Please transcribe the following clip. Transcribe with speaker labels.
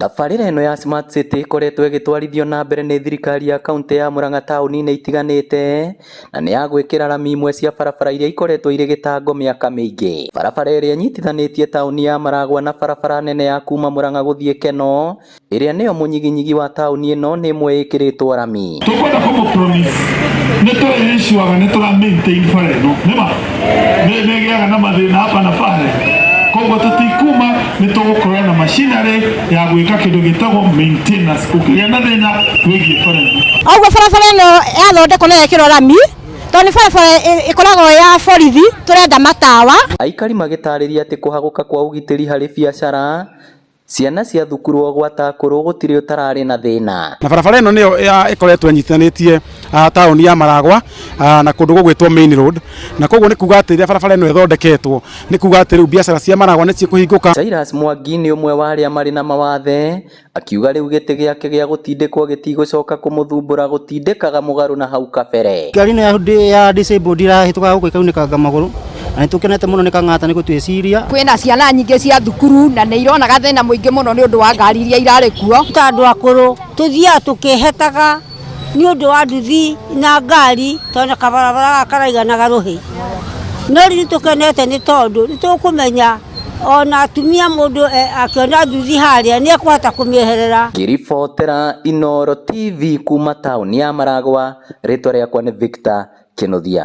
Speaker 1: Tabarĩra ĩno ya Smart City ĩkoretwo ĩgĩtwarithio na mbere nĩ thirikari ya kaunti ya Murang'a taũni-inĩ itiganĩte, na nĩ ya gwĩkĩra rami imwe cia barabara iria ikoretwo irĩ gĩtango mĩaka mĩingĩ. Barabara ĩrĩa ĩnyitithanĩtie taũni ya Maragwa na barabara nene ya kuma Murang'a gũthiĩ Keno, ĩrĩa nĩyo mũnyiginyigi wa taũni ĩno, nĩ ĩmwe ĩkĩrĩtwo rami.
Speaker 2: Tũkwenda kũmũ-promise nĩtũrĩcuaga nĩtũra-maintain bara ĩno, nĩma nĩgĩaga na mathĩna hapa na pale. Koguo tutikuma nitũgũkorwo na machinery ya gwĩka kĩndũ gĩtagwo maintenance ũkĩgĩa na thĩna wĩgiĩ bara ĩno.
Speaker 3: Oguo barabara ĩno yathondekwo na ĩkĩrwo rami, tondũ nĩ barabara ĩkoragwo ya borithi, tũrenda matawa.
Speaker 1: Aikari magĩtarĩria atĩ kũhagũka kwa ũgitĩri harĩ biacara, ciana cia thukuru gwata akũrũ gũtirĩ ũtararĩ na thĩna.
Speaker 4: Na barabara ĩno nĩyo ĩkoretwo ĩnyitithanĩtie taũni ya Maragwa na kũndũ gũgwĩtwo Main Road, na koguo nĩ kuga atĩ rĩrĩa barabara ĩno ĩthondeketwo nĩ kuga atĩ rĩu biacara cia Maragwa nĩ cikũhingũka.
Speaker 1: Cyrus Mwangi nĩ ũmwe wa arĩa marĩ na mawathe, akiuga rĩu gĩtĩ gĩake gĩa gũtindĩkwo gĩtigũcoka kũmũthumbũra gũtindĩkaga mũgarũ na hau kabere.
Speaker 5: Ngari ĩno ya disabled irahĩtũka gũkũ ikaunĩkanga magũrũ, na nĩtũkenete mũno nĩ Kang'ata nĩ gũtwĩciria.
Speaker 3: Kwĩna ciana nyingĩ cia thukuru na nĩ ironaga thĩna mũingĩ mũno nĩ ũndũ wa ngari iria irarĩ kuo.
Speaker 6: Andũ akũrũ tũthiaga tũkĩhetaga nĩ ũndũ wa nduthi na ngari, tondũ kabarabara karaiganaga rũhĩ. No rĩu tũkenete nĩ tondũ nĩ tũkũmenya ona atumia mũndũ akĩona nduthi harĩa nĩ ekũhota kũmĩeherera.
Speaker 1: Ngĩribotera Inooro TV kuma taũni ya Maragwa, rĩtwa rĩakwa nĩ Victor Kĩnuthia.